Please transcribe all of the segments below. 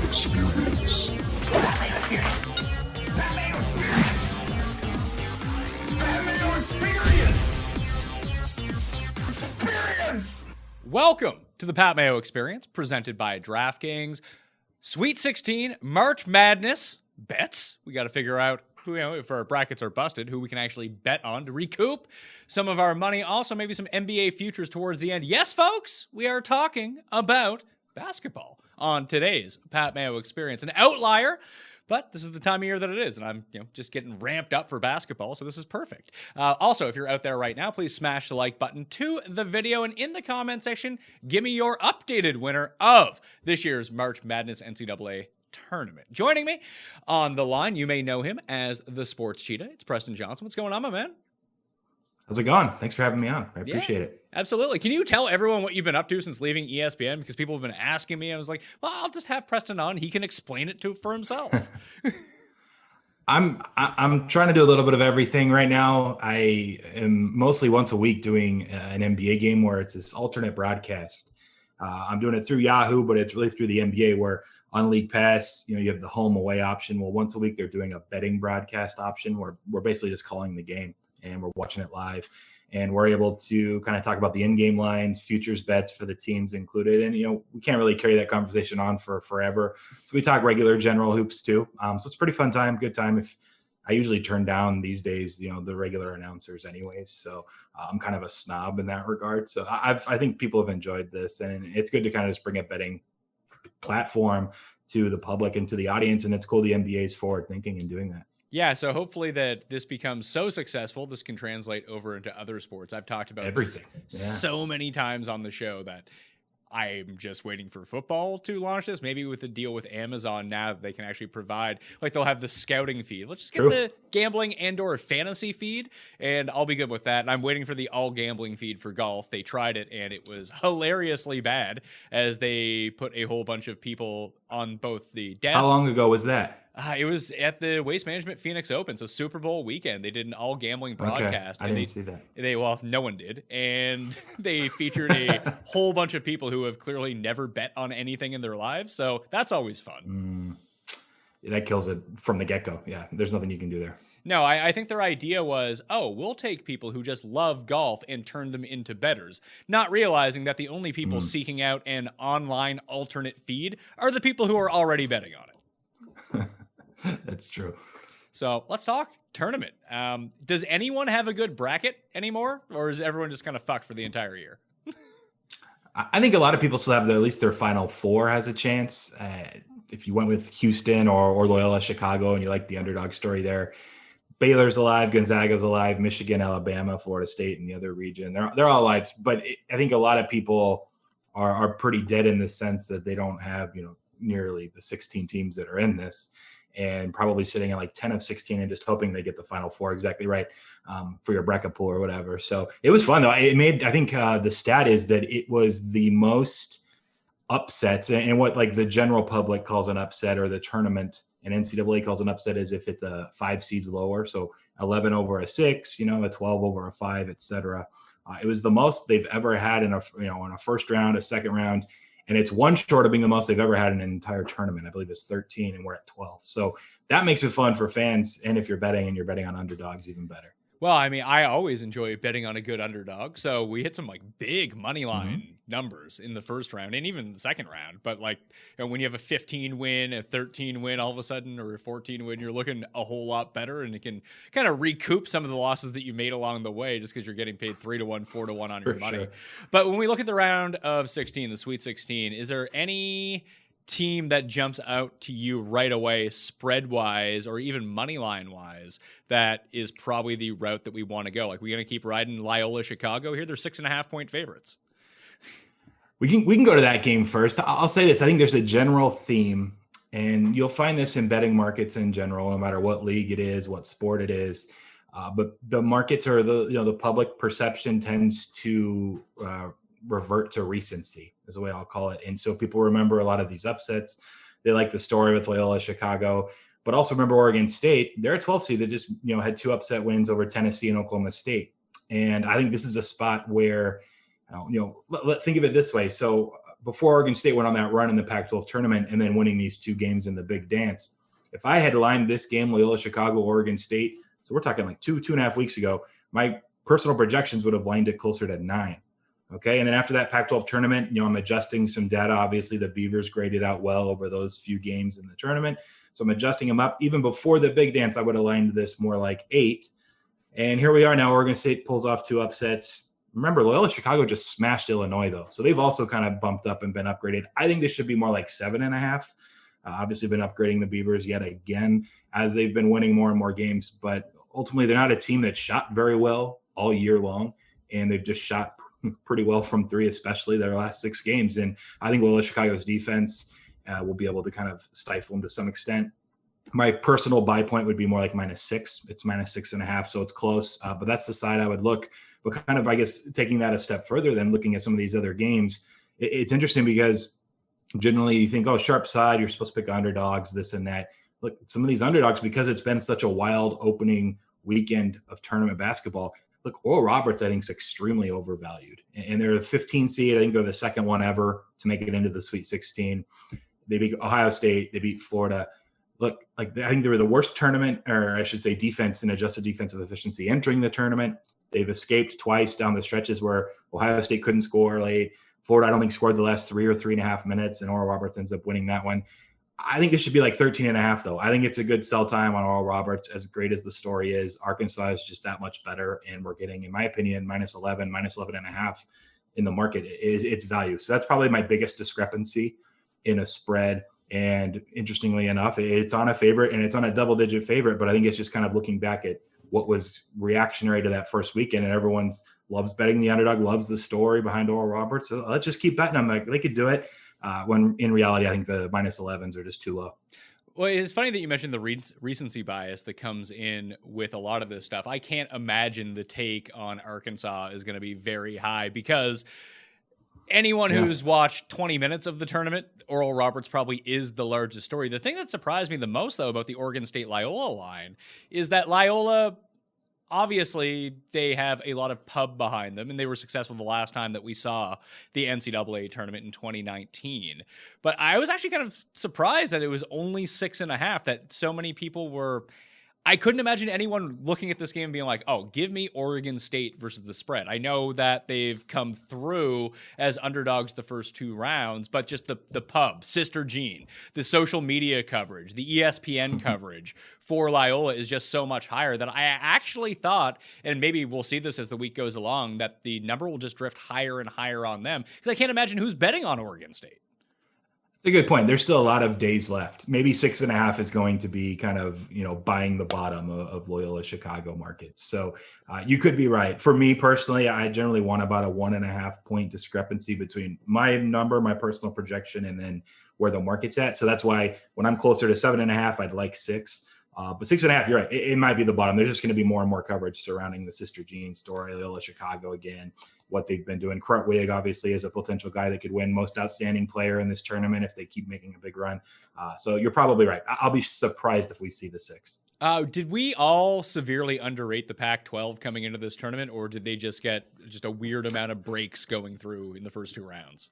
Experience. Pat Mayo Experience. Pat Mayo Experience. Pat Mayo Experience. Experience. Welcome to the Pat Mayo Experience, presented by DraftKings. Sweet 16, March Madness bets. We got to figure out who, if our brackets are busted, who we can actually bet on to recoup some of our money. Also, maybe some NBA futures towards the end. Yes, folks, we are talking about basketball on today's Pat Mayo Experience. An outlier, but this is the time of year that it is, and I'm just getting ramped up for basketball, so this is perfect. Also, if you're out there right now, please smash the like button to the video, and in the comment section, give me your updated winner of this year's March Madness NCAA tournament. Joining me on the line, you may know him as the Sports Cheetah. It's Preston Johnson. What's going on, my man? How's it going? Thanks for having me on. I appreciate it. Absolutely. Can you tell everyone what you've been up to since leaving ESPN? Because people have been asking me. I was like, well, I'll just have Preston on. He can explain it for himself. I'm trying to do a little bit of everything right now. I am mostly once a week doing an NBA game where it's this alternate broadcast. I'm doing it through Yahoo, but it's really through the NBA, where on League Pass, you have the home away option. Well, once a week they're doing a betting broadcast option where we're basically just calling the game and we're watching it live, and we're able to kind of talk about the in-game lines, futures bets for the teams included. And, we can't really carry that conversation on for forever. So we talk regular general hoops too. So it's a pretty fun time, good time. If I usually turn down these days, the regular announcers anyways. So I'm kind of a snob in that regard. So I think people have enjoyed this, and it's good to kind of just bring a betting platform to the public and to the audience. And it's cool the NBA is forward thinking and doing that. Yeah, so hopefully that this becomes so successful, this can translate over into other sports. I've talked about everything so many times on the show that I'm just waiting for football to launch this. Maybe with a deal with Amazon now that they can actually provide, like they'll have the scouting feed. Let's just get the gambling and/or fantasy feed, and I'll be good with that. And I'm waiting for the all gambling feed for golf. They tried it, and it was hilariously bad as they put a whole bunch of people on both the desk. How long ago was that? It was at the Waste Management Phoenix Open, so Super Bowl weekend. They did an all gambling broadcast. Okay. I didn't see that. Well, no one did, and they featured a whole bunch of people who have clearly never bet on anything in their lives. So that's always fun. Yeah, that kills it from the get-go. Yeah, there's nothing you can do there. No, I think their idea was, we'll take people who just love golf and turn them into bettors, not realizing that the only people seeking out an online alternate feed are the people who are already betting on it. That's true. So let's talk tournament. Does anyone have a good bracket anymore, or is everyone just kind of fucked for the entire year? I think a lot of people still have at least their Final Four has a chance. If you went with Houston or Loyola Chicago and you like the underdog story there, Baylor's alive, Gonzaga's alive, Michigan, Alabama, Florida State, and the other region. They're all alive. But I think a lot of people are pretty dead in the sense that they don't have, nearly the 16 teams that are in this, and probably sitting at like 10 of 16 and just hoping they get the Final Four exactly right for your bracket pool or whatever. So it was fun though. I think the stat is that it was the most upsets, and what like the general public calls an upset, or the tournament and NCAA calls an upset, is if it's a 5 seeds lower. So 11 over a 6, a 12 over a 5, etc. It was the most they've ever had in a first round, a second round. And it's one short of being the most they've ever had in an entire tournament. I believe it's 13, and we're at 12. So that makes it fun for fans. And if you're betting and you're betting on underdogs, even better. Well, I mean, I always enjoy betting on a good underdog. So we hit some like big money line numbers in the first round and even the second round. But like when you have a 15 win, a 13 win all of a sudden, or a 14 win, you're looking a whole lot better, and it can kind of recoup some of the losses that you made along the way just because you're getting paid 3-1, 4-1 on your money. Sure. But when we look at the round of 16, the Sweet 16, is there any team that jumps out to you right away, spread wise or even money line wise, that is probably the route that we want to go? Like, we're going to keep riding Loyola Chicago here. They're 6.5 point favorites. We can go to that game first. I'll say this. I think there's a general theme, and you'll find this in betting markets in general, no matter what league it is, what sport it is. But the markets, or the public perception tends to revert to recency, is the way I'll call it. And so people remember a lot of these upsets. They like the story with Loyola Chicago, but also remember Oregon State. They're a 12 seed that just had 2 upset wins over Tennessee and Oklahoma State. And I think this is a spot where think of it this way. So before Oregon State went on that run in the Pac-12 tournament and then winning these 2 games in the Big Dance, if I had lined this game, Loyola Chicago, Oregon State, so we're talking like 2.5 weeks ago, my personal projections would have lined it closer to 9. Okay. And then after that Pac-12 tournament, I'm adjusting some data. Obviously the Beavers graded out well over those few games in the tournament. So I'm adjusting them up. Even before the Big Dance, I would have lined this more like 8. And here we are now. Oregon State pulls off 2 upsets. Remember, Loyola Chicago just smashed Illinois, though. So they've also kind of bumped up and been upgraded. I think this should be more like 7.5. Obviously been upgrading the Beavers yet again as they've been winning more and more games. But ultimately, they're not a team that shot very well all year long. And they've just shot pretty well from 3, especially their last 6 games. And I think Loyola Chicago's defense will be able to kind of stifle them to some extent. My personal buy point would be more like -6. It's -6.5, so it's close. But that's the side I would look. But kind of, I guess, taking that a step further, then looking at some of these other games, it's interesting because generally you think, oh, sharp side, you're supposed to pick underdogs, this and that. Look, some of these underdogs, because it's been such a wild opening weekend of tournament basketball, look, Oral Roberts, I think, is extremely overvalued. And they're the 15 seed. I think they're the second one ever to make it into the Sweet 16. They beat Ohio State. They beat Florida. Look, like I think they were the worst tournament, or I should say defense and adjusted defensive efficiency entering the tournament. They've escaped twice down the stretches where Ohio State couldn't score late. Florida, I don't think, scored the last 3 or 3.5 minutes, and Oral Roberts ends up winning that one. I think it should be like 13.5, though. I think it's a good sell time on Oral Roberts, as great as the story is. Arkansas is just that much better, and we're getting, in my opinion, -11, -11.5 in the market. It's value. So that's probably my biggest discrepancy in a spread. And interestingly enough, it's on a favorite, and it's on a double-digit favorite, but I think it's just kind of looking back at what was reactionary to that first weekend, and everyone's loves betting the underdog, loves the story behind Oral Roberts. So let's just keep betting them. Like, they could do it. When in reality, I think the -11s are just too low. Well, it's funny that you mentioned the recency bias that comes in with a lot of this stuff. I can't imagine the take on Arkansas is going to be very high because anyone who's watched 20 minutes of the tournament, Oral Roberts probably is the largest story. The thing that surprised me the most, though, about the Oregon State-Loyola line is that Loyola, obviously, they have a lot of pub behind them, and they were successful the last time that we saw the NCAA tournament in 2019. But I was actually kind of surprised that it was only 6.5, that so many people were... I couldn't imagine anyone looking at this game and being like, oh, give me Oregon State versus the spread. I know that they've come through as underdogs the first 2 rounds, but just the pub, Sister Jean, the social media coverage, the ESPN coverage for Loyola is just so much higher that I actually thought, and maybe we'll see this as the week goes along, that the number will just drift higher and higher on them because I can't imagine who's betting on Oregon State. It's a good point. There's still a lot of days left. Maybe 6.5 is going to be kind of, buying the bottom of Loyola Chicago markets. So you could be right. For me personally, I generally want about a 1.5 point discrepancy between my number, my personal projection, and then where the market's at. So that's why when I'm closer to 7.5, I'd like 6. But 6.5, you're right. It might be the bottom. There's just going to be more and more coverage surrounding the Sister Jean story, Loyola Chicago again, what they've been doing. Krutwig, obviously, is a potential guy that could win most outstanding player in this tournament if they keep making a big run. So you're probably right. I'll be surprised if we see the 6. Did we all severely underrate the Pac-12 coming into this tournament, or did they just get a weird amount of breaks going through in the first 2 rounds?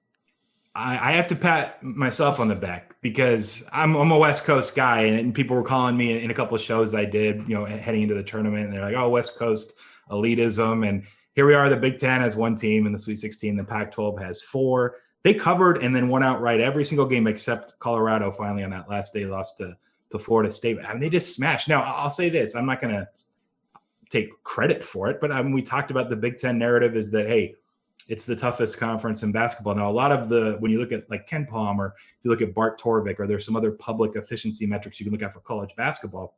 I have to pat myself on the back because I'm a West Coast guy, and people were calling me in a couple of shows I did, heading into the tournament, and they're like, oh, West Coast elitism. And here we are. The Big Ten has 1 team in the Sweet 16. The Pac-12 has 4. They covered and then won outright every single game except Colorado finally on that last day lost to Florida State. I mean, they just smashed. Now, I'll say this. I'm not going to take credit for it, but we talked about the Big Ten narrative is that, hey, it's the toughest conference in basketball. Now, a lot of when you look at like Ken Palm, or if you look at Bart Torvik, or there's some other public efficiency metrics you can look at for college basketball,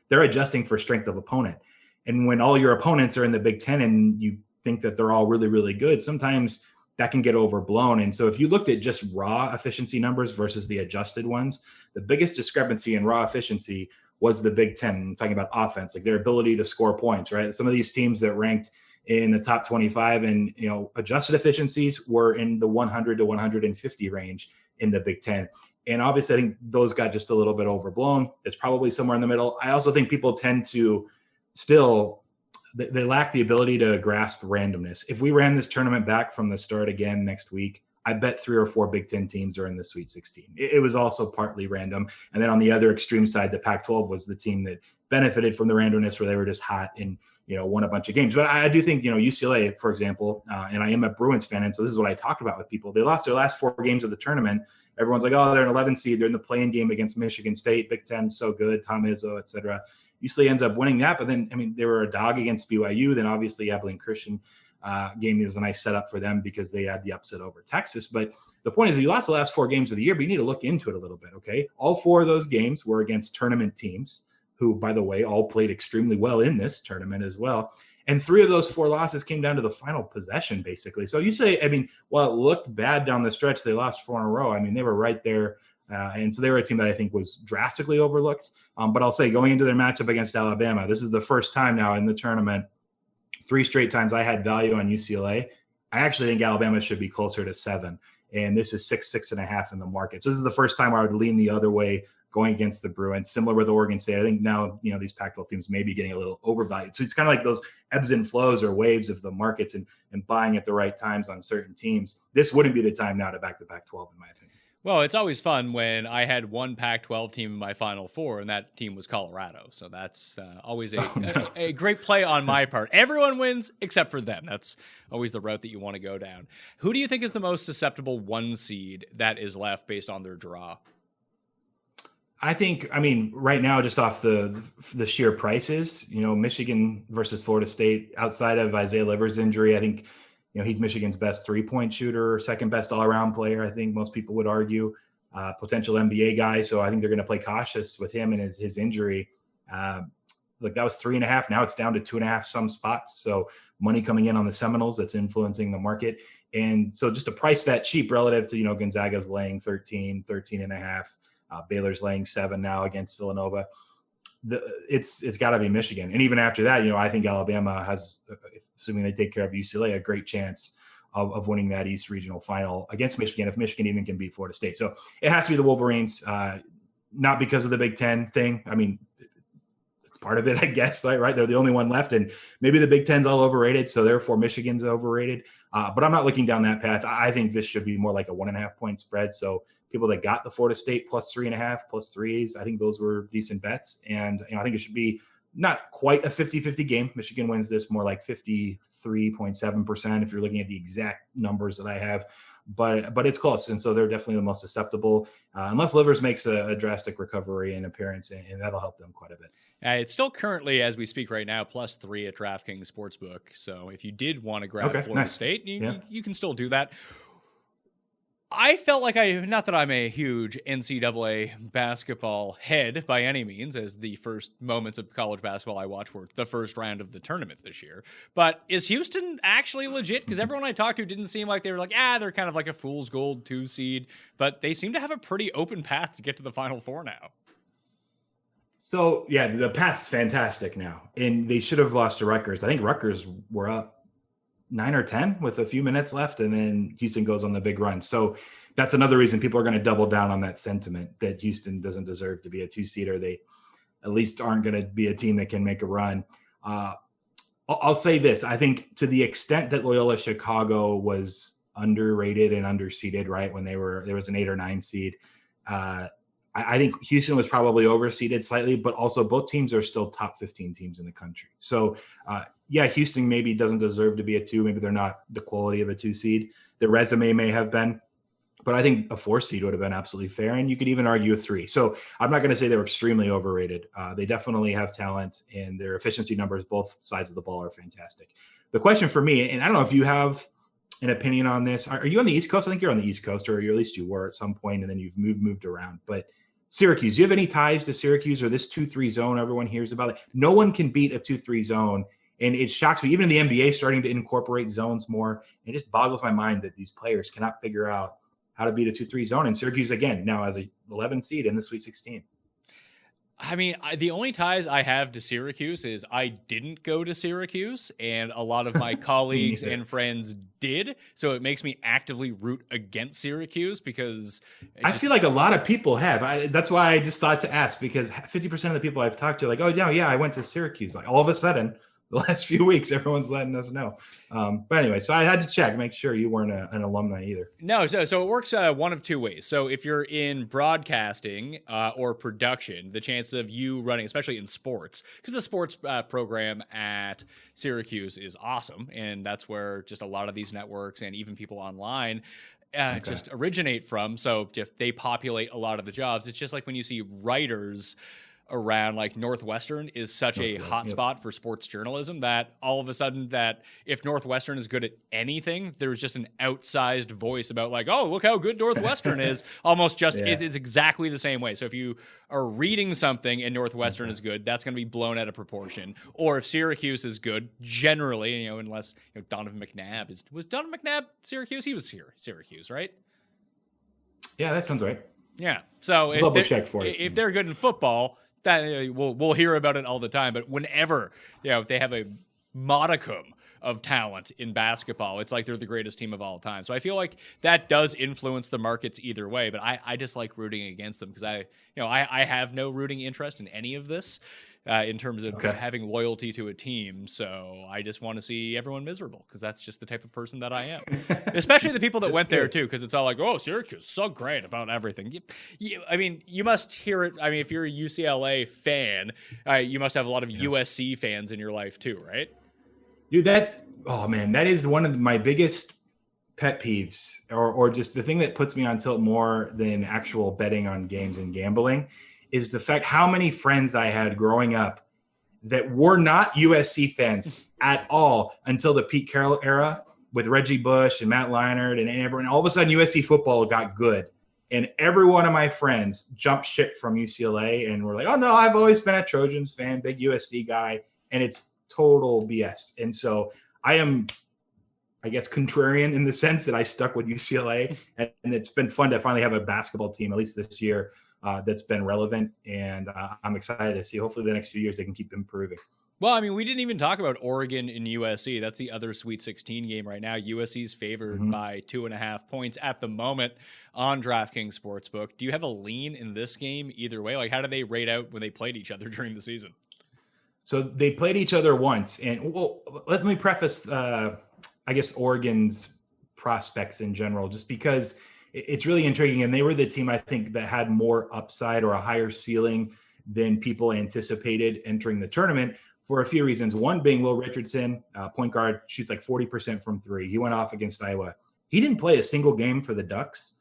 they're adjusting for strength of opponent. And when all your opponents are in the Big Ten and you think that they're all really, really good, sometimes that can get overblown. And so if you looked at just raw efficiency numbers versus the adjusted ones, the biggest discrepancy in raw efficiency was the Big Ten. I'm talking about offense, like their ability to score points, right? Some of these teams that ranked in the top 25 and, adjusted efficiencies were in the 100 to 150 range in the Big Ten. And obviously, I think those got just a little bit overblown. It's probably somewhere in the middle. I also think people tend to still, they lack the ability to grasp randomness. If we ran this tournament back from the start again next week, I bet 3 or 4 Big Ten teams are in the Sweet 16. It was also partly random. And then on the other extreme side, the Pac-12 was the team that benefited from the randomness where they were just hot and, won a bunch of games. But I do think, UCLA, for example, and I am a Bruins fan, and so this is what I talked about with people. They lost their last 4 games of the tournament. Everyone's like, oh, they're an 11 seed. They're in the play-in game against Michigan State. Big Ten, so good. Tom Izzo, et cetera. UCLA ends up winning that. But then, they were a dog against BYU. Then obviously Abilene Christian game was a nice setup for them because they had the upset over Texas. But the point is, you lost the last 4 games of the year, but you need to look into it a little bit, okay? All 4 of those games were against tournament teams who, by the way, all played extremely well in this tournament as well. And 3 of those 4 losses came down to the final possession, basically. So you say, while it looked bad down the stretch, they lost 4 in a row. They were right there. And so they were a team that I think was drastically overlooked. But I'll say, going into their matchup against Alabama, this is the first time now in the tournament, 3 straight times I had value on UCLA. I actually think Alabama should be closer to 7. And this is 6.5 in the market. So this is the first time I would lean the other way going against the Bruins, similar with Oregon State. I think now, these Pac-12 teams may be getting a little overvalued. So it's kind of like those ebbs and flows or waves of the markets and buying at the right times on certain teams. This wouldn't be the time now to back the Pac-12, in my opinion. Well, it's always fun when I had one Pac-12 team in my Final Four, and that team was Colorado. So that's always a great play on my part. Everyone wins except for them. That's always the route that you want to go down. Who do you think is the most susceptible 1 seed that is left based on their draw? I think, right now, just off the sheer prices, Michigan versus Florida State, outside of Isaiah Livers' injury, I think, he's Michigan's best 3-point shooter, second best all-around player. I think most people would argue, potential NBA guy. So I think they're going to play cautious with him and his injury. Look, that was 3.5. Now it's down to 2.5 some spots. So money coming in on the Seminoles that's influencing the market. And so just a price that cheap relative to, Gonzaga's laying 13.5. Baylor's laying 7 now against Villanova. It's got to be Michigan. And even after that, I think Alabama has, assuming they take care of UCLA, a great chance of winning that East Regional Final against Michigan, if Michigan even can beat Florida State. So it has to be the Wolverines, not because of the Big Ten thing. It's part of it, I guess, right? They're the only one left, and maybe the Big Ten's all overrated, so therefore Michigan's overrated. But I'm not looking down that path. I think this should be more like a 1.5 point spread. So people that got the Florida State plus 3.5, plus 3s, I think those were decent bets. And I think it should be not quite a 50-50 game. Michigan wins this more like 53.7% if you're looking at the exact numbers that I have. But it's close, and so they're definitely the most susceptible, unless Livers makes a drastic recovery and appearance, and that'll help them quite a bit. It's still currently, as we speak right now, plus 3 at DraftKings Sportsbook. So if you did want to grab Florida State, you can still do that. I felt like not that I'm a huge NCAA basketball head by any means, as the first moments of college basketball I watched were the first round of the tournament this year. But is Houston actually legit? Because everyone I talked to didn't seem like they were like, they're kind of like a fool's gold 2 seed. But they seem to have a pretty open path to get to the Final Four now. So, the path's fantastic now. And they should have lost to Rutgers. I think Rutgers were up 9 or 10 with a few minutes left, and then Houston goes on the big run. So that's another reason people are going to double down on that sentiment that Houston doesn't deserve to be a 2-seeder. They at least aren't going to be a team that can make a run. I'll say this. I think to the extent that Loyola Chicago was underrated and underseeded, right, when there was an 8 or 9 seed, I think Houston was probably overseeded slightly, but also both teams are still top 15 teams in the country. So, Houston maybe doesn't deserve to be a 2. Maybe they're not the quality of a 2 seed. Their resume may have been, but I think a 4 seed would have been absolutely fair. And you could even argue a 3. So I'm not going to say they were extremely overrated. They definitely have talent, and their efficiency numbers, both sides of the ball, are fantastic. The question for me, and I don't know if you have an opinion on this. Are you on the East Coast? I think you're on the East Coast, or at least you were at some point, and then you've moved around. But Syracuse, do you have any ties to Syracuse or this 2-3 zone everyone hears about? It? No one can beat a 2-3 zone. And it shocks me, even in the NBA starting to incorporate zones more. It just boggles my mind that these players cannot figure out how to beat a 2-3 zone. And Syracuse, again, now as a 11 seed in the Sweet 16. The only ties I have to Syracuse is I didn't go to Syracuse, and a lot of my colleagues and friends did. So it makes me actively root against Syracuse because I feel like a lot of people have. That's why I just thought to ask, because 50% of the people I've talked to are like, oh, no, I went to Syracuse. Like all of a sudden, the last few weeks. Everyone's letting us know. But anyway, so I had to check, make sure you weren't an alumni either. No, so it works one of two ways. So if you're in broadcasting or production, the chances of you running, especially in sports, because the sports program at Syracuse is awesome, and that's where just a lot of these networks and even people online just originate from. So if they populate a lot of the jobs, it's just like when you see writers around, like Northwestern is such a hot spot for sports journalism that all of a sudden that if Northwestern is good at anything, there's just an outsized voice about like, oh, look how good Northwestern is. Almost just it's exactly the same way. So if you are reading something and Northwestern is good, that's going to be blown out of proportion. Or if Syracuse is good, generally, unless Donovan McNabb was Donovan McNabb Syracuse? He was here, Syracuse, right? Yeah, that sounds right. Yeah. So if they're good in football, that we'll hear about it all the time, but whenever they have a modicum of talent in basketball, it's like they're the greatest team of all time. So I feel like that does influence the markets either way, but I just like rooting against them because I have no rooting interest in any of this in terms of having loyalty to a team. So I just want to see everyone miserable because that's just the type of person that I am. Especially the people that went there too, because it's all like, oh, Syracuse is so great about everything. You must hear it. I mean, if you're a UCLA fan, you must have a lot of USC fans in your life too, right? Dude, that is one of my biggest pet peeves, or just the thing that puts me on tilt more than actual betting on games and gambling is the fact how many friends I had growing up that were not USC fans at all until the Pete Carroll era with Reggie Bush and Matt Leinart and everyone. All of a sudden, USC football got good. And every one of my friends jumped ship from UCLA and were like, oh, no, I've always been a Trojans fan, big USC guy. And it's total BS. And so I am, I guess, contrarian in the sense that I stuck with UCLA. And it's been fun to finally have a basketball team, at least this year, that's been relevant. And I'm excited to see, hopefully the next few years, they can keep improving. Well, I mean, we didn't even talk about Oregon and USC. That's the other Sweet 16 game right now. USC's favored by 2.5 points at the moment on DraftKings Sportsbook. Do you have a lean in this game either way? Like, how did they rate out when they played each other during the season? So they played each other once. And well, let me preface, I guess, Oregon's prospects in general, just because it's really intriguing. And they were the team, I think, that had more upside or a higher ceiling than people anticipated entering the tournament for a few reasons. One being Will Richardson, point guard, shoots like 40% from three. He went off against Iowa. He didn't play a single game for the Ducks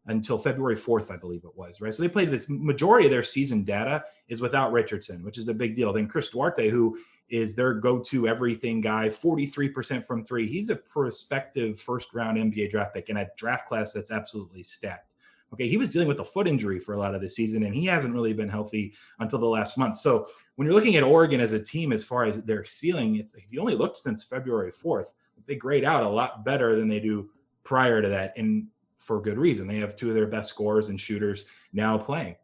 until February 4th, I believe it was, right? So they played this majority of their season data is without Richardson, which is a big deal. Then Chris Duarte, who is their go-to everything guy, 43% from three. He's a prospective first-round NBA draft pick in a draft class that's absolutely stacked. Okay, he was dealing with a foot injury for a lot of the season, and he hasn't really been healthy until the last month. So when you're looking at Oregon as a team, as far as their ceiling, it's like if you only looked since February 4th, they grade out a lot better than they do prior to that, and for good reason. They have two of their best scorers and shooters now playing.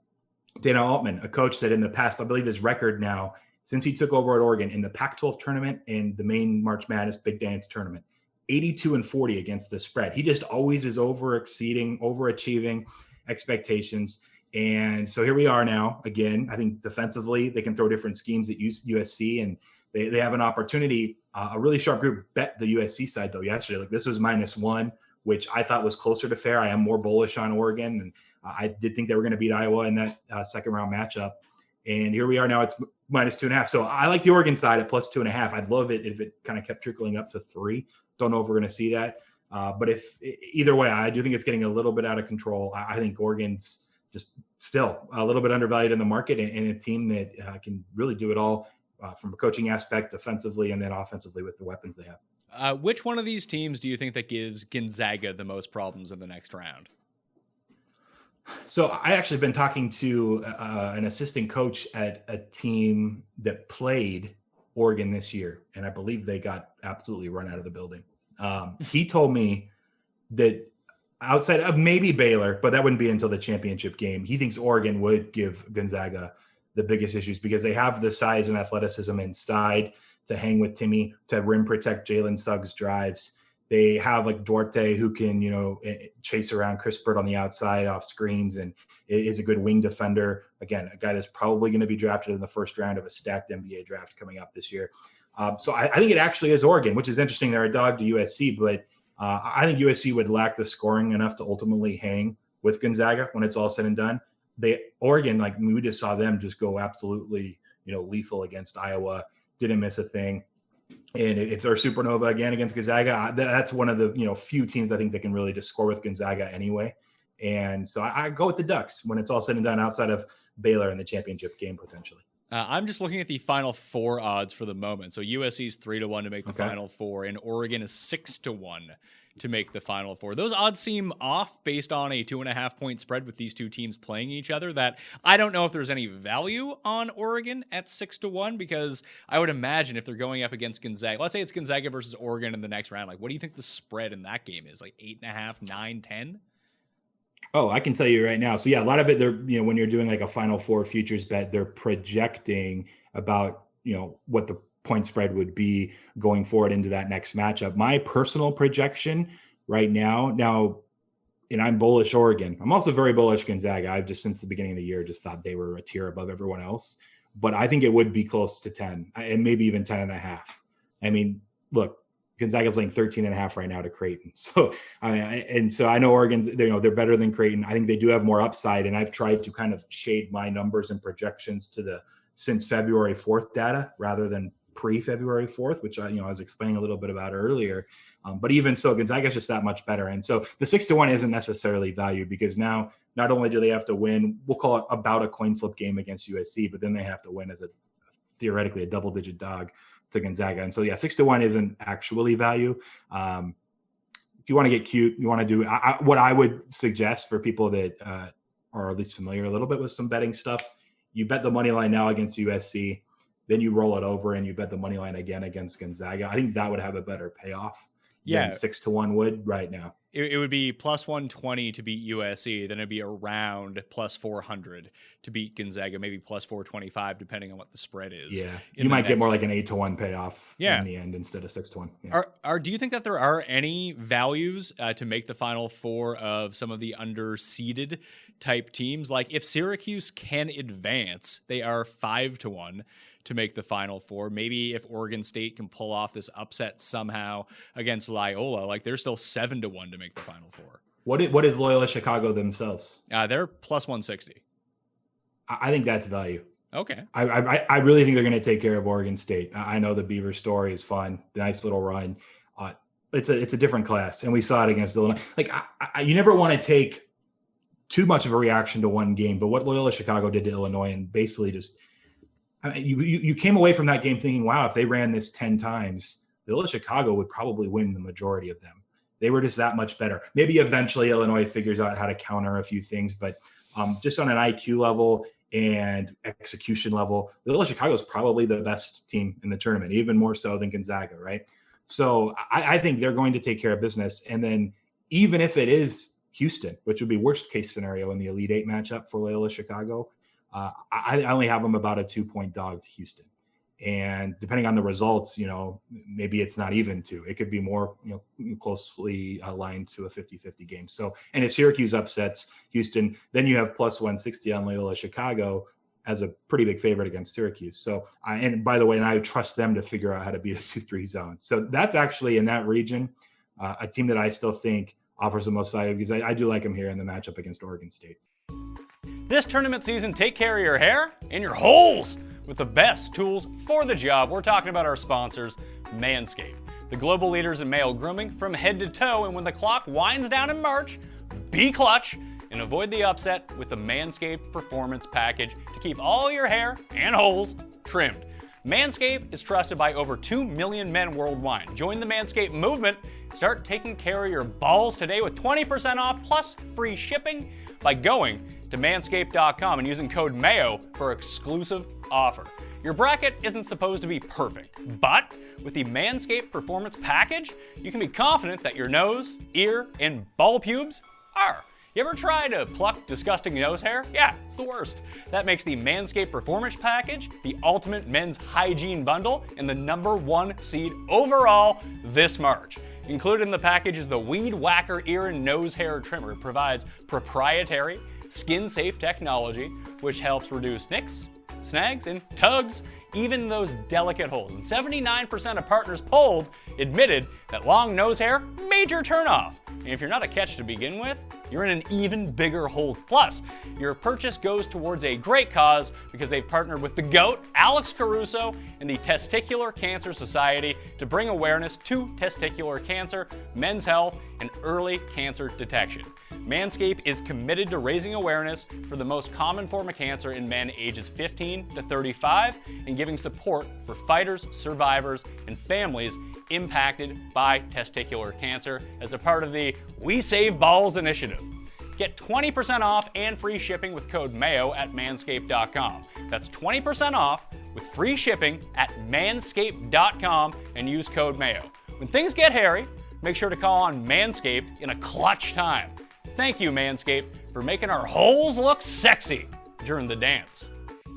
Dana Altman, a coach that in the past, I believe his record now, since he took over at Oregon in the Pac-12 tournament and the main March Madness Big Dance tournament, 82-40 against the spread. He just always is overachieving expectations. And so here we are now. Again, I think defensively, they can throw different schemes at USC, and they have an opportunity. A really sharp group bet the USC side, though, yesterday. Like, this was -1, which I thought was closer to fair. I am more bullish on Oregon, and I did think they were going to beat Iowa in that second-round matchup. And here we are now. It's -2.5. So I like the Oregon side at +2.5. I'd love it if it kind of kept trickling up to 3. Don't know if we're going to see that. But if either way, I do think it's getting a little bit out of control. I think Oregon's just still a little bit undervalued in the market, and a team that can really do it all from a coaching aspect, defensively and then offensively with the weapons they have. Which one of these teams do you think that gives Gonzaga the most problems in the next round? So I actually been talking to an assistant coach at a team that played Oregon this year, and I believe they got absolutely run out of the building. He told me that outside of maybe Baylor, but that wouldn't be until the championship game, he thinks Oregon would give Gonzaga the biggest issues because they have the size and athleticism inside to hang with Timmy, to rim protect Jalen Suggs' drives. They have like Duarte, who can, chase around Chris Bird on the outside off screens and is a good wing defender. Again, a guy that's probably going to be drafted in the first round of a stacked NBA draft coming up this year. So I think it actually is Oregon, which is interesting. They're a dog to USC, but I think USC would lack the scoring enough to ultimately hang with Gonzaga when it's all said and done. Oregon, like we just saw them just go absolutely, lethal against Iowa, didn't miss a thing. And if they're supernova again against Gonzaga, that's one of the few teams I think that can really just score with Gonzaga anyway. And so I go with the Ducks when it's all said and done, outside of Baylor in the championship game potentially. I'm just looking at the Final Four odds for the moment. So USC is 3-1 to make the Final Four, and Oregon is 6-1 to make the Final Four. Those odds seem off based on a 2.5 point spread with these two teams playing each other. That I don't know if there's any value on Oregon at 6-1, because I would imagine if they're going up against Gonzaga, let's say it's Gonzaga versus Oregon in the next round. Like, what do you think the spread in that game is? Like 8.5, 9, 10? Oh, I can tell you right now. So yeah, a lot of it, they're, when you're doing like a Final Four futures bet, they're projecting about, what the point spread would be going forward into that next matchup. My personal projection right now, and I'm bullish Oregon. I'm also very bullish Gonzaga. I've just, since the beginning of the year, just thought they were a tier above everyone else, but I think it would be close to 10 and maybe even 10.5. I mean, look, Gonzaga's laying 13.5 right now to Creighton. So, so I know Oregon's, they're better than Creighton. I think they do have more upside, and I've tried to kind of shade my numbers and projections to the since February 4th data rather than pre-February 4th, which I was explaining a little bit about earlier. But even so, Gonzaga's just that much better. And so the 6-1 isn't necessarily valued, because now not only do they have to win, we'll call it about a coin flip game against USC, but then they have to win as theoretically a double-digit dog to Gonzaga. And so, yeah, 6-1 isn't actually value. If you want to get cute, you want to do what I would suggest for people that are at least familiar a little bit with some betting stuff. You bet the money line now against USC, then you roll it over and you bet the money line again against Gonzaga. I think that would have a better payoff than 6-1 would right now. It would be plus 120 to beat USC. Then it'd be around plus 400 to beat Gonzaga, maybe plus 425, depending on what the spread is. Yeah, you might get more like an 8-1 payoff in the end instead of 6-1. Yeah. Do you think that there are any values to make the Final Four of some of the underseeded type teams? Like if Syracuse can advance, they are 5-1 to make the Final Four. Maybe if Oregon State can pull off this upset somehow against Loyola, like they're still 7-1 to make the Final Four. What is Loyola Chicago themselves? They're plus 160. I think that's value. Okay. I really think they're going to take care of Oregon State. I know the Beaver story is fun, nice little run. It's a different class, and we saw it against Illinois. Like you never want to take too much of a reaction to one game, but what Loyola Chicago did to Illinois, and basically just you came away from that game thinking, wow, if they ran this 10 times, Loyola Chicago would probably win the majority of them. They were just that much better. Maybe eventually Illinois figures out how to counter a few things, but just on an IQ level and execution level, Loyola Chicago is probably the best team in the tournament, even more so than Gonzaga, right? So I think they're going to take care of business. And then even if it is Houston, which would be worst case scenario in the Elite Eight matchup for Loyola Chicago, I only have them about a 2-point dog to Houston. And depending on the results, maybe it's not even 2. It could be more, closely aligned to a 50-50 game. So, and if Syracuse upsets Houston, then you have plus 160 on Loyola Chicago as a pretty big favorite against Syracuse. So, and by the way, and I trust them to figure out how to beat a 2-3 zone. So that's actually in that region, a team that I still think offers the most value, because I do like them here in the matchup against Oregon State. This tournament season, take care of your hair and your holes with the best tools for the job. We're talking about our sponsors, Manscaped, the global leaders in male grooming from head to toe. And when the clock winds down in March, be clutch and avoid the upset with the Manscaped Performance Package to keep all your hair and holes trimmed. Manscaped is trusted by over 2 million men worldwide. Join the Manscaped movement. Start taking care of your balls today with 20% off plus free shipping by going to manscaped.com and using code MAYO for exclusive offer. Your bracket isn't supposed to be perfect, but with the Manscaped Performance Package, you can be confident that your nose, ear, and ball pubes are. You ever try to pluck disgusting nose hair? Yeah, it's the worst. That makes the Manscaped Performance Package the ultimate men's hygiene bundle and the #1 seed overall this March. Included in the package is the Weed Whacker ear and nose hair trimmer. It provides proprietary, skin-safe technology which helps reduce nicks, snags, and tugs even those delicate holes. And 79% of partners polled admitted that long nose hair, major turnoff. And if you're not a catch to begin with, you're in an even bigger hole. Plus, your purchase goes towards a great cause because they've partnered with the GOAT, Alex Caruso, and the Testicular Cancer Society to bring awareness to testicular cancer, men's health, and early cancer detection. Manscaped is committed to raising awareness for the most common form of cancer in men ages 15 to 35 and giving support for fighters, survivors, and families impacted by testicular cancer as a part of the We Save Balls initiative. Get 20% off and free shipping with code MAYO at manscaped.com. That's 20% off with free shipping at manscaped.com and use code MAYO. When things get hairy, make sure to call on Manscaped in a clutch time. Thank you, Manscaped, for making our holes look sexy during the dance.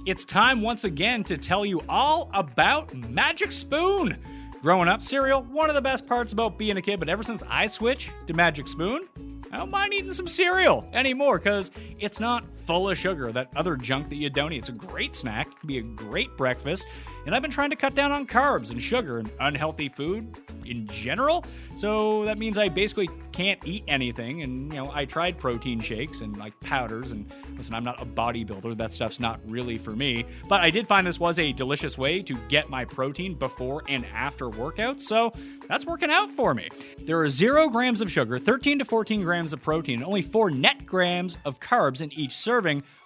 It's time once again to tell you all about Magic Spoon. Growing up, cereal, one of the best parts about being a kid, but ever since I switched to Magic Spoon, I don't mind eating some cereal anymore because it's not full of sugar, that other junk that you don't eat. It's a great snack, it can be a great breakfast, and I've been trying to cut down on carbs and sugar and unhealthy food in general, so that means I basically can't eat anything. And I tried protein shakes and like powders, and listen, I'm not a bodybuilder, that stuff's not really for me, but I did find this was a delicious way to get my protein before and after workouts, so that's working out for me. There are 0 grams of sugar, 13 to 14 grams of protein, and only 4 net grams of carbs in each serving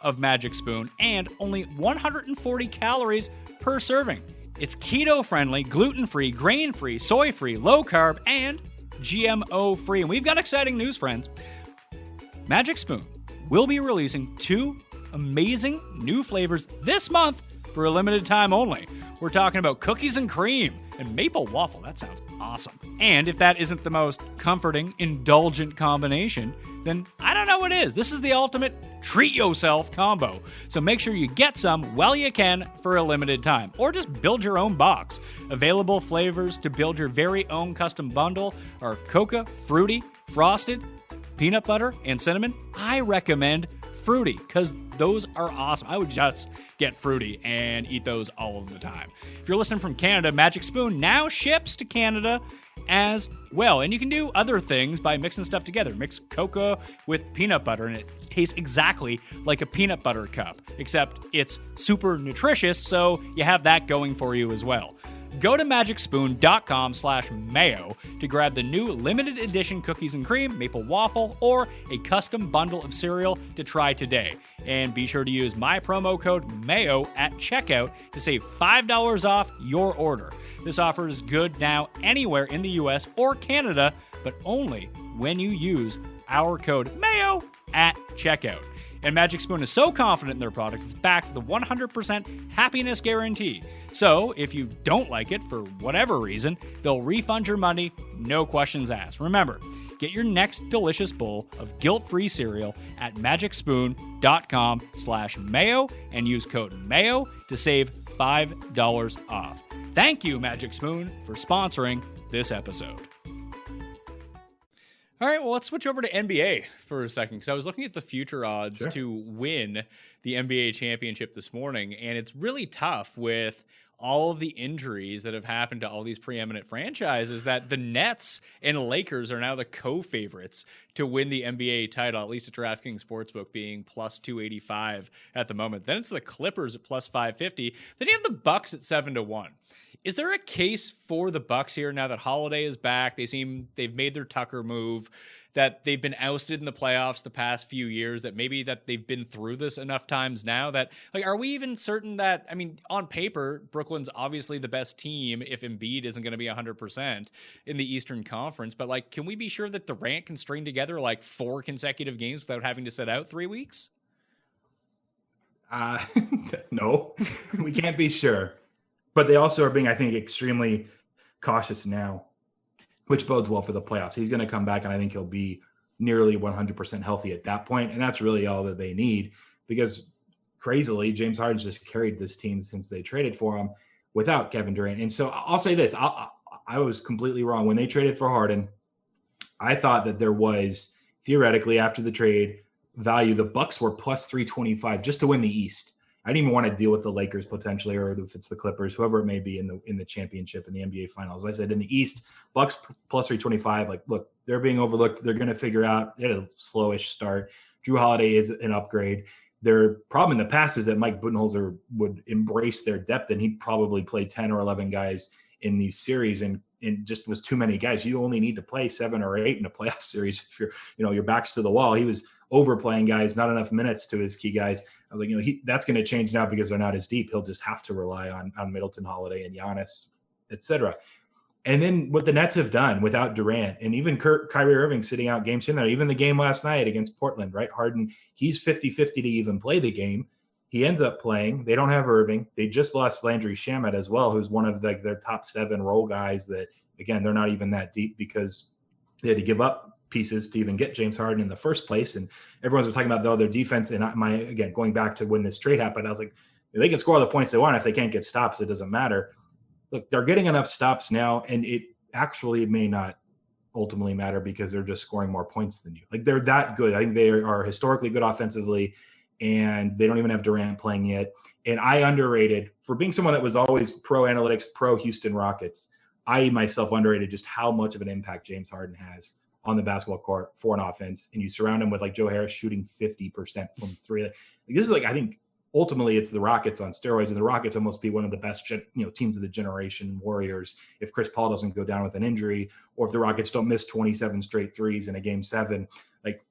of Magic Spoon, and only 140 calories per serving. It's keto-friendly, gluten-free, grain-free, soy-free, low-carb, and GMO-free. And we've got exciting news, friends. Magic Spoon will be releasing 2 amazing new flavors this month for a limited time only. We're talking about cookies and cream and maple waffle. That sounds awesome. And if that isn't the most comforting, indulgent combination, then I don't know what is. This is the ultimate treat yourself combo. So make sure you get some while you can for a limited time, or just build your own box. Available flavors to build your very own custom bundle are coca, fruity, frosted, peanut butter, and cinnamon. I recommend fruity because those are awesome. I would just get fruity and eat those all of the time. If you're listening from Canada, Magic Spoon now ships to Canada as well. And you can do other things by mixing stuff together. Mix cocoa with peanut butter and it tastes exactly like a peanut butter cup, except it's super nutritious, so you have that going for you as well. Go to magicspoon.com/mayo to grab the new limited edition cookies and cream, maple waffle, or a custom bundle of cereal to try today. And be sure to use my promo code MAYO at checkout to save $5 off your order. This offer is good now anywhere in the US or Canada, but only when you use our code MAYO at checkout. And Magic Spoon is so confident in their product, it's backed with a 100% happiness guarantee. So if you don't like it for whatever reason, they'll refund your money, no questions asked. Remember, get your next delicious bowl of guilt-free cereal at magicspoon.com/mayo and use code MAYO to save $5 off. Thank you, Magic Spoon, for sponsoring this episode. All right, well, let's switch over to NBA for a second because I was looking at the future odds to win the NBA championship this morning, and it's really tough with all of the injuries that have happened to all these preeminent franchises that the Nets and Lakers are now the co-favorites to win the NBA title, at least at DraftKings Sportsbook being plus 285 at the moment. Then it's the Clippers at plus 550. Then you have the Bucks at 7-1. Is there a case for the Bucks here now that Holiday is back? They've made their Tucker move, that they've been ousted in the playoffs the past few years, that maybe that they've been through this enough times now that, like, are we even certain that, I mean, on paper, Brooklyn's obviously the best team if Embiid isn't going to be 100% in the Eastern Conference, but like, can we be sure that Durant can string together like 4 consecutive games without having to sit out 3 weeks? No, we can't be sure. But they also are being, I think, extremely cautious now, which bodes well for the playoffs. He's going to come back, and I think he'll be nearly 100% healthy at that point, and that's really all that they need because, crazily, James Harden's just carried this team since they traded for him without Kevin Durant. And so I'll say this. I was completely wrong. When they traded for Harden, I thought that there was, theoretically, after the trade value, the Bucks were plus 325 just to win the East. I didn't even want to deal with the Lakers potentially, or if it's the Clippers, whoever it may be in the championship in the NBA Finals. As I said, in the East, Bucks plus 325. Like, look, they're being overlooked. They're going to figure out. They had a slowish start. Drew Holiday is an upgrade. Their problem in the past is that Mike Budenholzer would embrace their depth, and he'd probably play 10 or 11 guys in these series, and just was too many guys. You only need to play 7 or 8 in a playoff series if your back's to the wall. He was overplaying guys, not enough minutes to his key guys. I was like, that's going to change now because they're not as deep. He'll just have to rely on Middleton, Holiday, and Giannis, etc. And then what the Nets have done without Durant, and even Kyrie Irving sitting out games in there, even the game last night against Portland, right? Harden, he's 50-50 to even play the game. He ends up playing. They don't have Irving. They just lost Landry Shamet as well, who's one of their top 7 role guys that, again, they're not even that deep because they had to give up pieces to even get James Harden in the first place. And everyone's been talking about, though, their defense. And again, going back to when this trade happened, I was like, they can score all the points they want. If they can't get stops, it doesn't matter. Look, they're getting enough stops now, and it actually may not ultimately matter because they're just scoring more points than you. Like, they're that good. I think they are historically good offensively, and they don't even have Durant playing yet. And I underrated, for being someone that was always pro analytics, pro Houston Rockets, I myself underrated just how much of an impact James Harden has on the basketball court for an offense. And you surround him with like Joe Harris shooting 50% from 3. Like, this is I think ultimately it's the Rockets on steroids, and the Rockets almost be one of the best teams of the generation, Warriors, if Chris Paul doesn't go down with an injury, or if the Rockets don't miss 27 straight threes in a game 7. Like,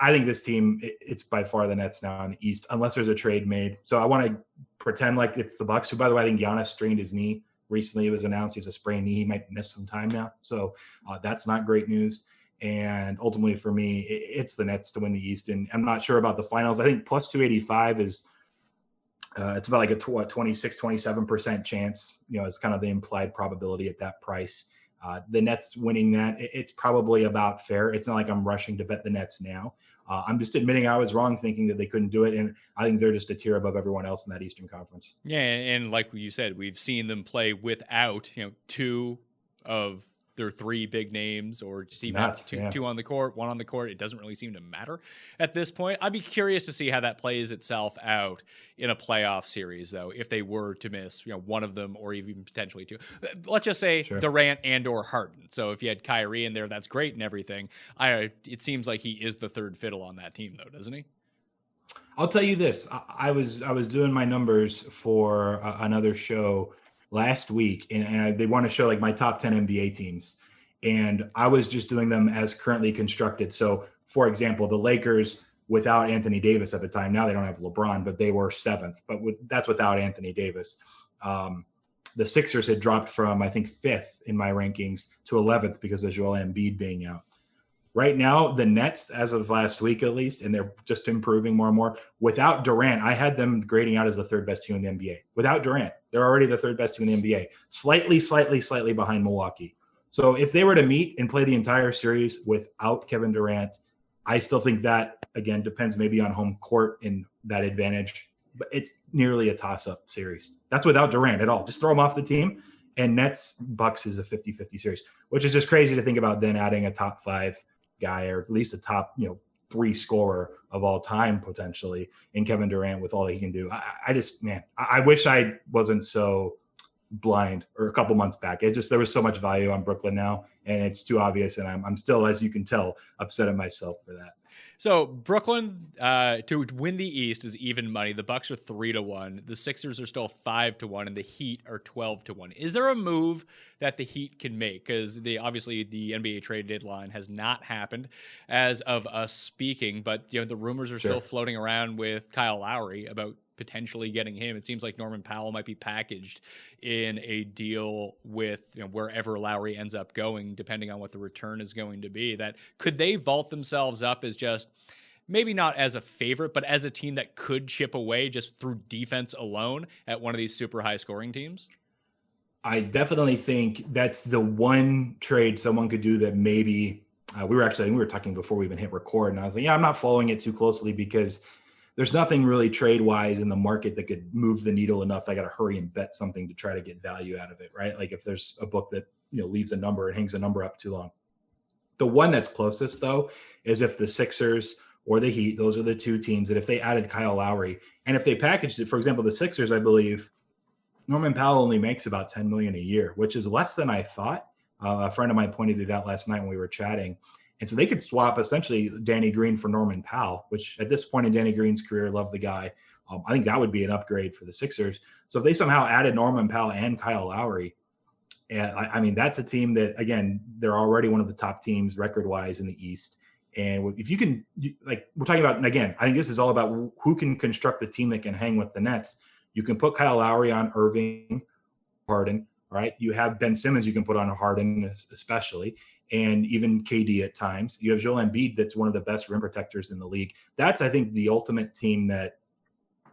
I think this team, it's by far the Nets now in the East, unless there's a trade made. So I want to pretend like it's the Bucks, who, by the way, I think Giannis strained his knee recently. It was announced he's a sprained knee. He might miss some time now. So that's not great news. And ultimately for me, it's the Nets to win the East. And I'm not sure about the finals. I think plus 285 is it's about like a 26-27% chance. It's kind of the implied probability at that price. The Nets winning that, it's probably about fair. It's not like I'm rushing to bet the Nets now. I'm just admitting I was wrong thinking that they couldn't do it. And I think they're just a tier above everyone else in that Eastern Conference. Yeah, and like you said, we've seen them play without 2 of their 3 big names, or just even two on the court, 1 on the court. It doesn't really seem to matter at this point. I'd be curious to see how that plays itself out in a playoff series, though, if they were to miss, one of them, or even potentially 2. Let's just say Durant and or Harden. So if you had Kyrie in there, that's great and everything. It seems like he is the third fiddle on that team, though, doesn't he? I'll tell you this. I was doing my numbers for another show last week, and they want to show like my top 10 NBA teams. And I was just doing them as currently constructed. So for example, the Lakers without Anthony Davis at the time, now they don't have LeBron, but they were 7th, but that's without Anthony Davis. The Sixers had dropped from, I think, 5th in my rankings to 11th because of Joel Embiid being out. Right now, the Nets, as of last week at least, and they're just improving more and more. Without Durant, I had them grading out as the 3rd best team in the NBA. Without Durant, they're already the 3rd best team in the NBA, slightly behind Milwaukee. So if they were to meet and play the entire series without Kevin Durant, I still think that, again, depends maybe on home court and that advantage, but it's nearly a toss-up series. That's without Durant at all. Just throw him off the team, and Nets-Bucks is a 50-50 series, which is just crazy to think about then adding a top 5 guy, or at least a top 3 scorer of all time potentially in Kevin Durant with all that he can do. I wish I wasn't so blind or a couple months back. There was so much value on Brooklyn now, and it's too obvious, and I'm still, as you can tell, upset at myself for that. So Brooklyn to win the East is even money. The Bucks are 3-1. The Sixers are still 5-1, and the Heat are 12-1. Is there a move that the Heat can make? Because obviously the NBA trade deadline has not happened as of us speaking, but the rumors are still floating around with Kyle Lowry about potentially getting him. It seems like Norman Powell might be packaged in a deal with wherever Lowry ends up going, depending on what the return is going to be. That could they vault themselves up as just maybe not as a favorite, but as a team that could chip away just through defense alone at one of these super high scoring teams? I definitely think that's the one trade someone could do that maybe we were talking before we even hit record, and I was like, I'm not following it too closely because there's nothing really trade-wise in the market that could move the needle enough. I got to hurry and bet something to try to get value out of it, right? Like if there's a book that leaves a number and hangs a number up too long. The one that's closest, though, is if the Sixers or the Heat. Those are the two teams that if they added Kyle Lowry and if they packaged it, for example, the Sixers, I believe Norman Powell only makes about $10 million a year, which is less than I thought. A friend of mine pointed it out last night when we were chatting. And so they could swap essentially Danny Green for Norman Powell, which at this point in Danny Green's career, love the guy. I think that would be an upgrade for the Sixers. So if they somehow added Norman Powell and Kyle Lowry, I mean, that's a team that, again, they're already one of the top teams record-wise in the East. And if you can, like we're talking about, and again, I think this is all about who can construct the team that can hang with the Nets. You can put Kyle Lowry on Irving, Harden, right? You have Ben Simmons you can put on Harden especially, and even KD at times. You have Joel Embiid that's one of the best rim protectors in the league. That's, I think, the ultimate team that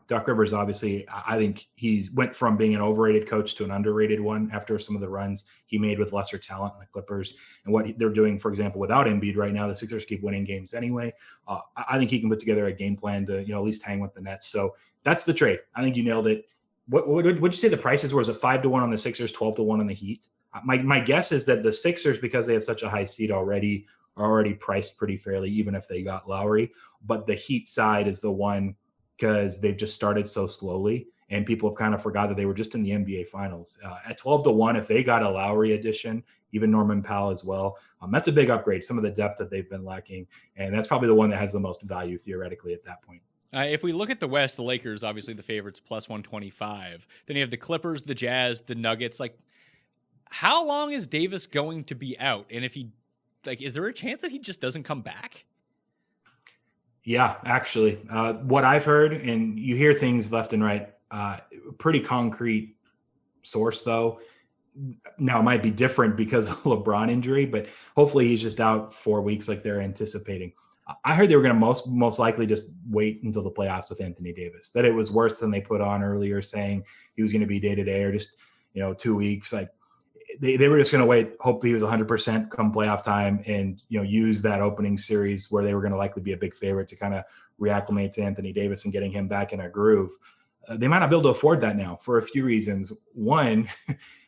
Doc Rivers, obviously, I think he's went from being an overrated coach to an underrated one after some of the runs he made with lesser talent in the Clippers and what they're doing, for example, without Embiid right now. The Sixers keep winning games anyway. I think he can put together a game plan to, at least hang with the Nets. So that's the trade. I think you nailed it. What'd you say the prices were? Was it 5-1 on the Sixers, 12-1 on the Heat? My guess is that the Sixers, because they have such a high seed already, are already priced pretty fairly, even if they got Lowry. But the Heat side is the one, because they've just started so slowly and people have kind of forgot that they were just in the NBA finals. At 12-1, if they got a Lowry addition, even Norman Powell as well, that's a big upgrade, some of the depth that they've been lacking. And that's probably the one that has the most value theoretically at that point. If we look at the West, the Lakers, obviously the favorites, plus 125. Then you have the Clippers, the Jazz, the Nuggets. Like, how long is Davis going to be out? And if is there a chance that he just doesn't come back? Yeah, actually, what I've heard, and you hear things left and right, pretty concrete source though. Now it might be different because of LeBron injury, but hopefully he's just out 4 weeks like they're anticipating. I heard they were going to most likely just wait until the playoffs with Anthony Davis, that it was worse than they put on earlier, saying he was going to be day-to-day or just, 2 weeks. Like they were just going to wait, hope he was 100% come playoff time and, use that opening series where they were going to likely be a big favorite to kind of reacclimate to Anthony Davis and getting him back in a groove. They might not be able to afford that now for a few reasons. One,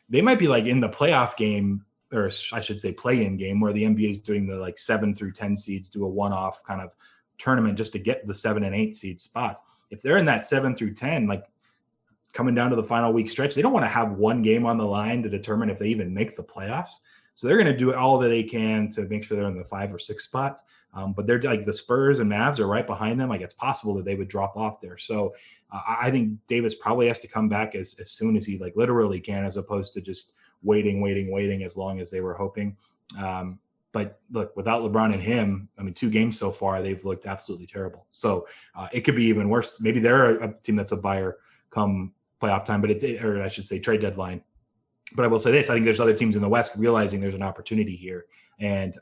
they might be like in the playoff game, or I should say play-in game, where the NBA is doing the 7 through 10 seeds, do a one-off kind of tournament just to get the 7 and 8 seed spots. If they're in that 7 through 10, coming down to the final week stretch, they don't want to have one game on the line to determine if they even make the playoffs. So they're going to do all that they can to make sure they're in the 5 or 6 spot. But they're the Spurs and Mavs are right behind them. It's possible that they would drop off there. So I think Davis probably has to come back as soon as he literally can, as opposed to just waiting as long as they were hoping. But look, without LeBron and him, 2 games so far, they've looked absolutely terrible. So it could be even worse. Maybe they're a team that's a buyer come playoff time, or I should say trade deadline. But I will say this, I think there's other teams in the West realizing there's an opportunity here. And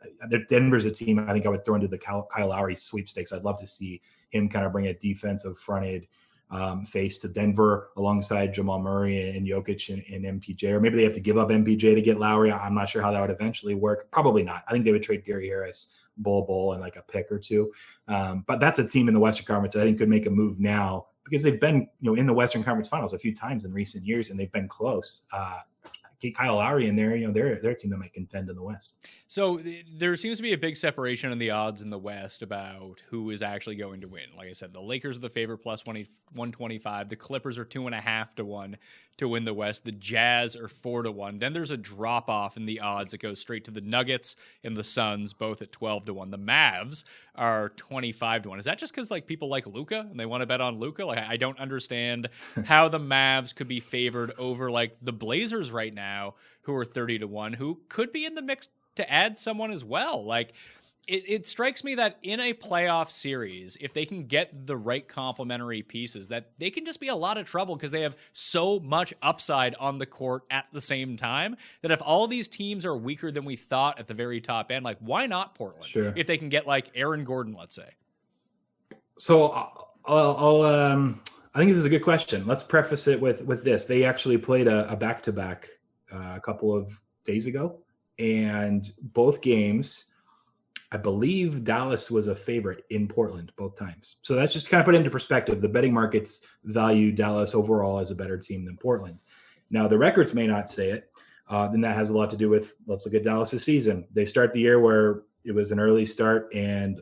Denver's a team I think I would throw into the Kyle Lowry sweepstakes. I'd love to see him kind of bring a defensive fronted face to Denver alongside Jamal Murray and Jokic and MPJ. Or maybe they have to give up MPJ to get Lowry. I'm not sure how that would eventually work. Probably not. I think they would trade Gary Harris, Bol, and a pick or two. But that's a team in the Western Conference that I think could make a move now, because they've been in the Western Conference Finals a few times in recent years, and they've been close. Get Kyle Lowry in there, they're a team that might contend in the West. So there seems to be a big separation in the odds in the West about who is actually going to win. Like I said, the Lakers are the favorite plus 125. The Clippers are 2.5-1 to win the West. The Jazz are 4-1. Then there's a drop off in the odds that goes straight to the Nuggets and the Suns, both at 12-1. The Mavs are 25-1. Is that just because people like Luka and they want to bet on Luka? I don't understand how the Mavs could be favored over the Blazers right now, who are 30-1, who could be in the mix to add someone as well. It strikes me that in a playoff series, if they can get the right complementary pieces, that they can just be a lot of trouble because they have so much upside on the court at the same time, that if all these teams are weaker than we thought at the very top end, why not Portland? Sure. If they can get Aaron Gordon, let's say. So I think this is a good question. Let's preface it with this. They actually played a back-to-back a couple of days ago, and both games, I believe Dallas was a favorite in Portland both times. So that's just kind of put into perspective. The betting markets value Dallas overall as a better team than Portland. Now, the records may not say it. And that has a lot to do with, let's look at Dallas's season. They start the year where it was an early start and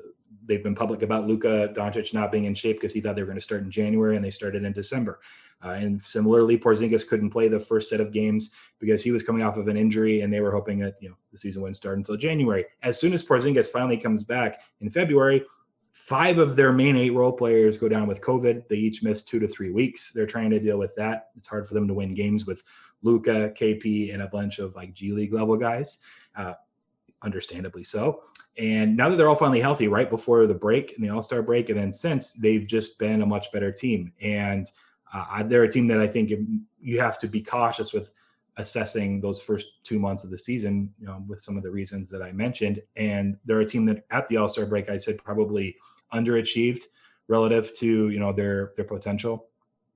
they've been public about Luka Doncic not being in shape because he thought they were going to start in January and they started in December. And similarly, Porzingis couldn't play the first set of games because he was coming off of an injury and they were hoping that, the season wouldn't start until January. As soon as Porzingis finally comes back in February, 5 of their main 8 role players go down with COVID. They each miss 2 to 3 weeks. They're trying to deal with that. It's hard for them to win games with Luka, KP, and a bunch of like G League level guys. Understandably so. And now that they're all finally healthy right before the break and the All-Star break, and then since, they've just been a much better team. And they're a team that I think you have to be cautious with assessing those first 2 months of the season, with some of the reasons that I mentioned. And they're a team that at the All-Star break, I said probably underachieved relative to, their potential.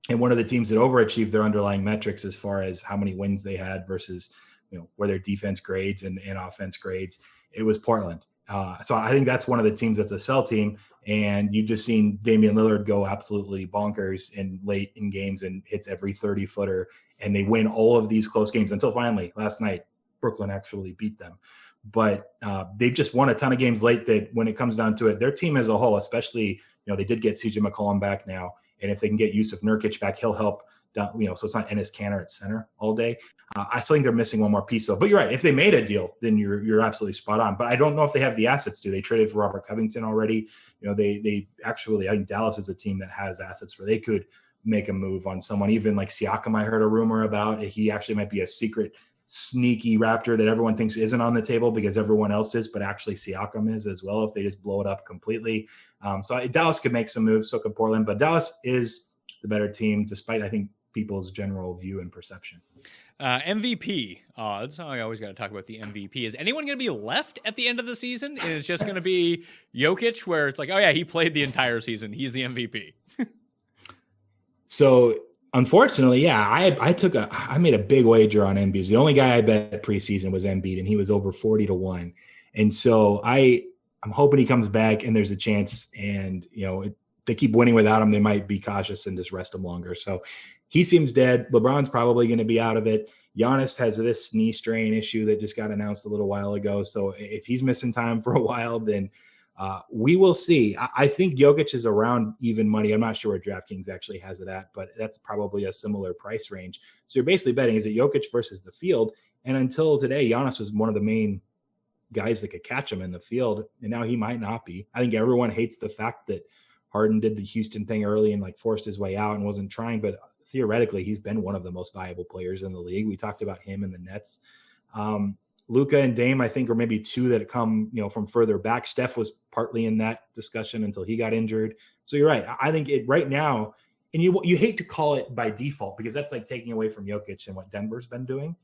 And one of the teams that overachieved their underlying metrics as far as how many wins they had versus, where their defense grades and offense grades, it was Portland. So I think that's one of the teams that's a sell team. And you've just seen Damian Lillard go absolutely bonkers late in games and hits every 30-footer. And they win all of these close games until finally last night, Brooklyn actually beat them. But they've just won a ton of games late that when it comes down to it, their team as a whole, especially, they did get CJ McCollum back now. And if they can get Yusuf Nurkic back, he'll help. So it's not Enes Kanter at center all day. I still think they're missing one more piece though. But you're right. If they made a deal, then you're absolutely spot on. But I don't know if they have the assets to. They traded for Robert Covington already. They actually, I think Dallas is a team that has assets where they could make a move on someone. Even like Siakam, I heard a rumor about. He actually might be a secret sneaky Raptor that everyone thinks isn't on the table because everyone else is, but actually Siakam is as well if they just blow it up completely. So Dallas could make some moves, so could Portland. But Dallas is the better team, despite, I think, people's general view and perception. MVP. That's how I always got to talk about the MVP. Is anyone going to be left at the end of the season? And it's just going to be Jokic, where it's like, oh yeah, he played the entire season. He's the MVP. So unfortunately, yeah, I made a big wager on Embiid. The only guy I bet preseason was Embiid, and he was over 40-1. And so I'm hoping he comes back and there's a chance. And they keep winning without him, they might be cautious and just rest him longer. So he seems dead. LeBron's probably going to be out of it. Giannis has this knee strain issue that just got announced a little while ago. So if he's missing time for a while, then we will see. I think Jokic is around even money. I'm not sure where DraftKings actually has it at, but that's probably a similar price range. So you're basically betting, is it Jokic versus the field? And until today, Giannis was one of the main guys that could catch him in the field. And now he might not be. I think everyone hates the fact that Harden did the Houston thing early and like forced his way out and wasn't trying, but theoretically, he's been one of the most valuable players in the league. We talked about him and the Nets. Luka and Dame, I think, are maybe two that come, from further back. Steph was partly in that discussion until he got injured. So you're right. I think it right now, and you hate to call it by default because that's like taking away from Jokic and what Denver's been doing.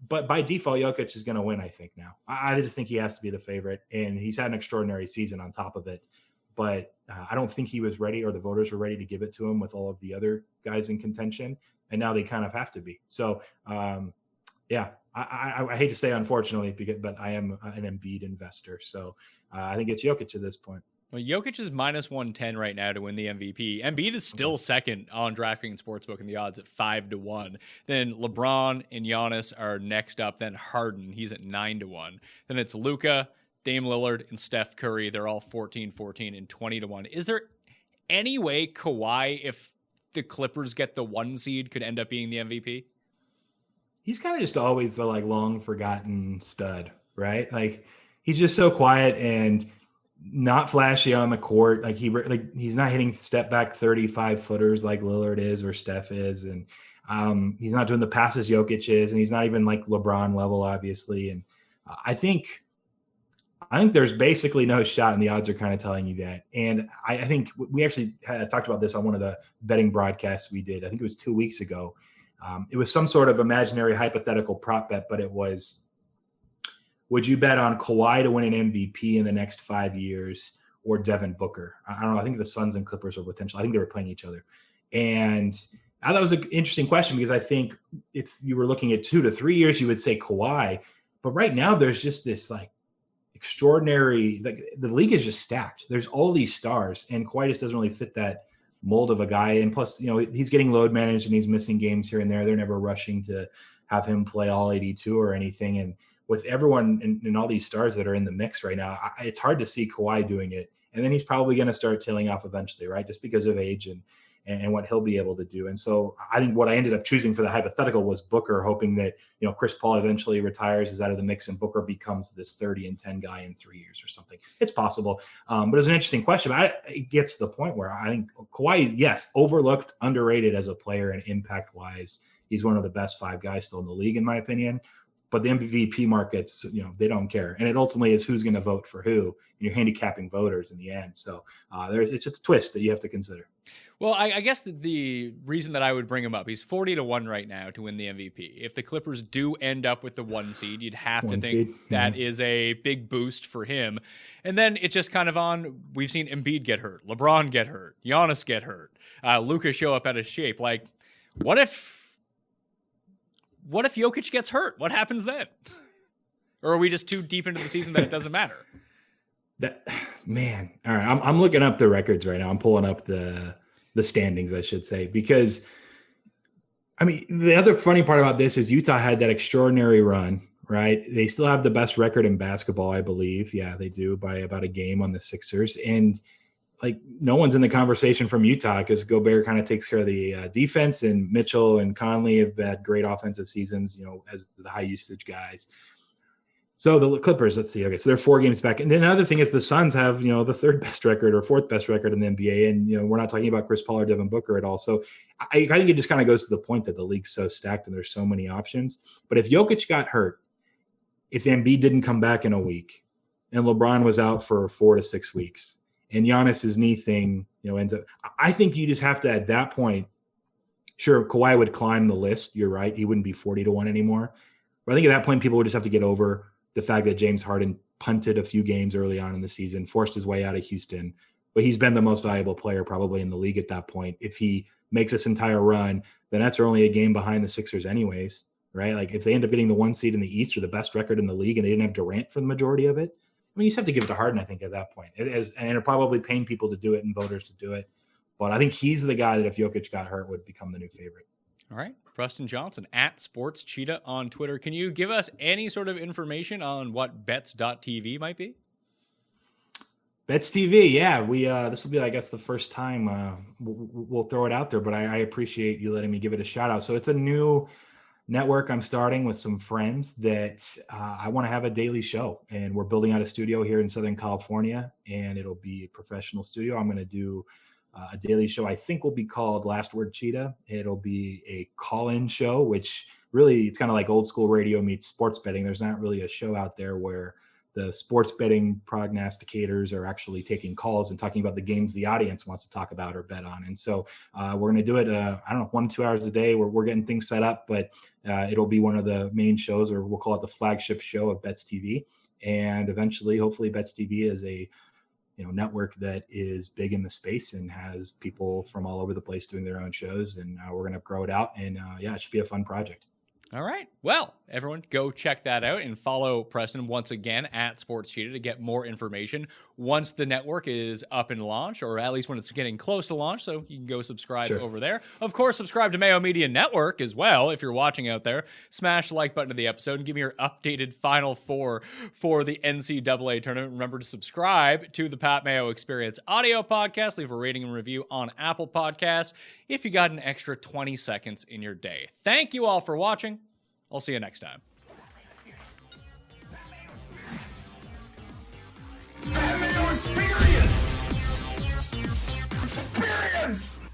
But by default, Jokic is going to win, I think, now. I just think he has to be the favorite, and he's had an extraordinary season on top of it. But I don't think he was ready or the voters were ready to give it to him with all of the other guys in contention. And now they kind of have to be. So, yeah, I hate to say unfortunately, but I am an Embiid investor. So I think it's Jokic at this point. Well, Jokic is minus 110 right now to win the MVP. Embiid is still second on DraftKings Sportsbook in the odds at 5-1. Then LeBron and Giannis are next up. Then Harden, he's at 9-1. Then it's Luka, Dame Lillard, and Steph Curry. They're all 14-14 and 20-1. Is there any way Kawhi, if the Clippers get the 1 seed, could end up being the MVP? He's kind of just always the long forgotten stud, right? Like he's just so quiet and not flashy on the court. Like he's not hitting step back 35 footers like Lillard is or Steph is. And he's not doing the passes Jokic is. And he's not even like LeBron level, obviously. And I think there's basically no shot, and the odds are kind of telling you that. And I think we actually talked about this on one of the betting broadcasts we did. I think it was 2 weeks ago. It was some sort of imaginary hypothetical prop bet, but it was, would you bet on Kawhi to win an MVP in the next 5 years or Devin Booker? I don't know. I think the Suns and Clippers were potential. I think they were playing each other. And I thought it was an interesting question because I think if you were looking at 2 to 3 years, you would say Kawhi. But right now there's just this extraordinary, the league is just stacked. There's all these stars, and Kawhi just doesn't really fit that mold of a guy. And plus, he's getting load managed and he's missing games here and there. They're never rushing to have him play all 82 or anything. And with everyone and all these stars that are in the mix right now, it's hard to see Kawhi doing it. And then he's probably going to start tailing off eventually, right? Just because of age and what he'll be able to do. And so I think what I ended up choosing for the hypothetical was Booker, hoping that, Chris Paul eventually retires, is out of the mix, and Booker becomes this 30-10 guy in 3 years or something. It's possible. But it's an interesting question. It gets to the point where I think Kawhi, yes, overlooked, underrated as a player and impact-wise. He's one of the best 5 guys still in the league, in my opinion. But the MVP markets, they don't care. And it ultimately is who's going to vote for who. And you're handicapping voters in the end. So it's just a twist that you have to consider. Well, I guess the reason that I would bring him up, he's 40-1 right now to win the MVP. If the Clippers do end up with the 1 seed, you'd have to think that is a big boost for him. And then it's just kind of on, we've seen Embiid get hurt, LeBron get hurt, Giannis get hurt, Luka show up out of shape. Like, what if Jokic gets hurt? What happens then? Or are we just too deep into the season that it doesn't matter? All right. I'm looking up the records right now. I'm pulling up the standings, I should say, because the other funny part about this is Utah had that extraordinary run, right? They still have the best record in basketball, I believe. Yeah, they do, by about a game on the Sixers. And no one's in the conversation from Utah because Gobert kind of takes care of the defense, and Mitchell and Conley have had great offensive seasons, as the high usage guys. So the Clippers, let's see. Okay, so they're 4 games back. And then another thing is the Suns have, the 3rd best record or 4th best record in the NBA. And, we're not talking about Chris Paul or Devin Booker at all. So I think it just kind of goes to the point that the league's so stacked and there's so many options. But if Jokic got hurt, if Embiid didn't come back in a week, and LeBron was out for 4 to 6 weeks, and Giannis's knee thing, ends up, I think you just have to, at that point, sure, Kawhi would climb the list. You're right. He wouldn't be 40-1 anymore. But I think at that point, people would just have to get over the fact that James Harden punted a few games early on in the season, forced his way out of Houston, but he's been the most valuable player probably in the league at that point. If he makes this entire run, then that's only a game behind the Sixers anyways, right? Like if they end up getting the 1 seed in the East or the best record in the league and they didn't have Durant for the majority of it, you just have to give it to Harden, I think, at that point. And it'll probably pain people to do it and voters to do it. But I think he's the guy that if Jokic got hurt would become the new favorite. All right. Preston Johnson at SportsCheetah on Twitter. Can you give us any sort of information on what bets.tv might be? Bets TV, yeah. We this will be, I guess, the first time we'll throw it out there, but I appreciate you letting me give it a shout out. So it's a new network I'm starting with some friends that I want to have a daily show, and we're building out a studio here in Southern California, and it'll be a professional studio. I'm going to do a daily show I think will be called Last Word Cheetah. It'll be a call-in show, which really it's kind of like old school radio meets sports betting. There's not really a show out there where the sports betting prognosticators are actually taking calls and talking about the games the audience wants to talk about or bet on. And so we're going to do it, 1 to 2 hours a day. We're getting things set up, but it'll be one of the main shows, or we'll call it the flagship show of Bets TV. And eventually, hopefully, Bets TV is a network that is big in the space and has people from all over the place doing their own shows. And we're going to grow it out. And it should be a fun project. All right. Well, everyone, go check that out and follow Preston once again at SportsCheetah to get more information once the network is up and launched, or at least when it's getting close to launch. So you can go subscribe over there. Of course, subscribe to Mayo Media Network as well. If you're watching out there, smash the like button to the episode and give me your updated Final Four for the NCAA tournament. Remember to subscribe to the Pat Mayo Experience audio podcast. Leave a rating and review on Apple Podcasts if you got an extra 20 seconds in your day. Thank you all for watching. I'll see you next time. Pat Mayo Experience! Experience!